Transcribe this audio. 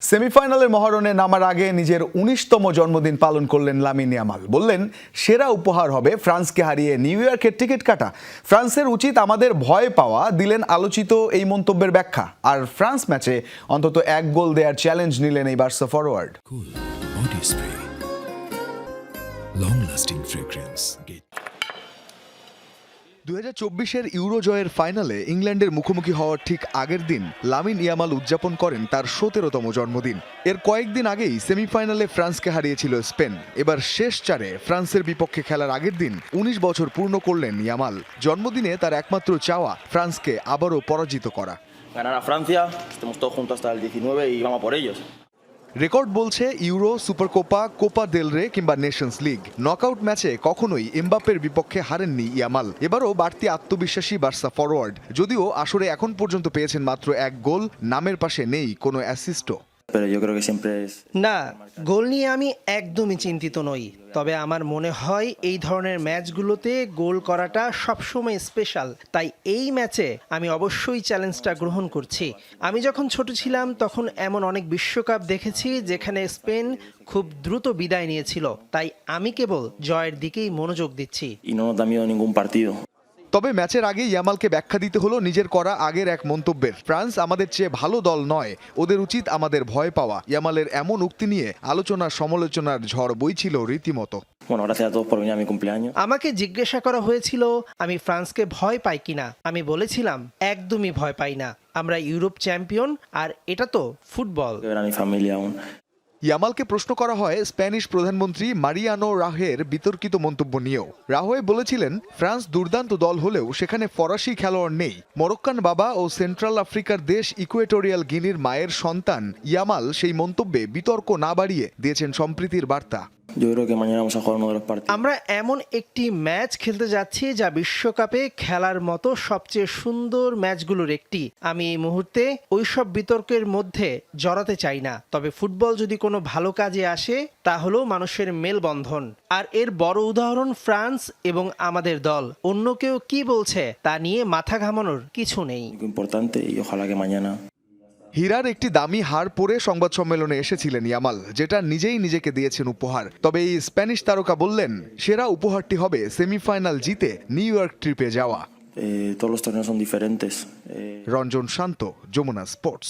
সেমিফাইনালের মহারণে নামার আগে নিজের ১৯তম জন্মদিন পালন করলেন লামিন ইয়ামাল। বললেন, সেরা উপহার হবে ফ্রান্সকে হারিয়ে নিউ ইয়র্কের টিকিট কাটা। ফ্রান্সের উচিত আমাদের ভয় পাওয়া, দিলেন আলোচিত এই মন্তব্যের ব্যাখ্যা। আর ফ্রান্স ম্যাচে অন্তত এক গোল দেওয়ার চ্যালেঞ্জ নিলেন এই Barca forward. Body spray. Long-lasting fragrance. ২০২৪-এর ইউরো জয়ের ফাইনালে ইংল্যান্ডের মুখোমুখি হওয়ার ঠিক আগের দিন লামিন ইয়ামাল উদযাপন করেন তার ১৭তম জন্মদিন। এর কয়েকদিন আগেই সেমিফাইনালে ফ্রান্সকে হারিয়েছিল স্পেন। এবার শেষ চারে ফ্রান্সের বিপক্ষে খেলার আগের দিন ১৯ বছর পূর্ণ করলেন ইয়ামাল। জন্মদিনে তার একমাত্র চাওয়া ফ্রান্সকে আবারও পরাজিত করা। Ganar a Francia, estemos todos juntos hasta el 19 y vamos por ellos. Record বলছে ইউরো, সুপারকোপা, কোপা দেল রে কিংবা নেশনস লিগ নকআউট ম্যাচে কখনোই এমবাপ্পের বিপক্ষে হারেননি ইয়ামাল। এবারও বাড়তি আত্মবিশ্বাসী বার্সা ফরওয়ার্ড। যদিও আসরে এখন পর্যন্ত পেয়েছেন মাত্র এক গোল, নামের পাশে নেই কোনো অ্যাসিস্টও। Pero yo creo que siempre es... না, গোল নিয়ে আমি একদমই চিন্তিত নই। তবে আমার মনে হয় এই ধরনের ম্যাচগুলোতে গোল করাটা সবসময় স্পেশাল। তাই এই ম্যাচে আমি অবশ্যই চ্যালেঞ্জটা গ্রহণ করছি। আমি যখন ছোট ছিলাম তখন এমন অনেক বিশ্বকাপ দেখেছি যেখানে স্পেন খুব দ্রুত বিদায় নিয়েছিল। তাই আমি কেবল জয়ের দিকেই মনোযোগ দিচ্ছি। Y no nos da miedo ningún partido. তবে ম্যাচের আগে ইয়ামালকে ব্যাখ্যা দিতে হলো নিজের করা আগের এক মন্তব্যের। ফ্রান্স আমাদের চেয়ে ভালো দল নয়, ওদের উচিত আমাদের ভয় পাওয়া। ইয়ামালের এমন উক্তি নিয়ে আলোচনা সমালোচনার ঝড় বইছিল রীতিমতো। Bueno, gracias a todos por venir a mi cumpleaños. আমাকে জিজ্ঞাসা করা হয়েছিল আমি ফ্রান্সকে ভয় পাই কিনা। আমি বলেছিলাম একদমই ভয় পাই না। আমরা ইউরোপ চ্যাম্পিয়ন, আর এটা তো football. Que ver a mi familia aún. ইয়ামালকে প্রশ্ন করা হয় স্প্যানিশ প্রধানমন্ত্রী মারিয়ানো রাহের বিতর্কিত মন্তব্য নিয়েও। রাহোয় বলেছিলেন, ফ্রান্স দুর্দান্ত দল হলেও সেখানে ফরাসি খেলোয়াড় নেই। মরক্কান বাবা ও সেন্ট্রাল আফ্রিকার দেশ ইকুয়েটোরিয়াল গিনির মায়ের সন্তান ইয়ামাল সেই মন্তব্যে বিতর্ক না বাড়িয়ে দিয়েছেন সম্প্রীতির বার্তা। Yo creo que mañana vamos a jugar uno de los partidos. আমরা এমন একটি ম্যাচ খেলতে যাচ্ছি যা বিশ্বকাপে খেলার মতো সবচেয়ে সুন্দর ম্যাচগুলোর একটি। আমি এই মুহূর্তে ওইসব বিতর্কের মধ্যে জড়াতে চাই না। তবে ফুটবল যদি কোনো ভালো কাজে আসে তা হলো মানুষের মেলবন্ধন। আর এর বড় উদাহরণ ফ্রান্স এবং আমাদের দল। অন্য কেউ কি বলছে তা নিয়ে মাথা ঘামানোর কিছু নেই। Lo importante y ojalá que mañana... হীরার একটি দামি হার পরে সংবাদ সম্মেলনে এসেছিলেন ইয়ামাল, যেটা নিজেই নিজেকে দিয়েছেন উপহার। তবে এই স্প্যানিশ তারকা বললেন, সেরা উপহারটি হবে সেমিফাইনাল জিতে নিউ ইয়র্ক ট্রিপে যাওয়া। todos los torneos son diferentes. Ranjan Shanta, Jamuna sports.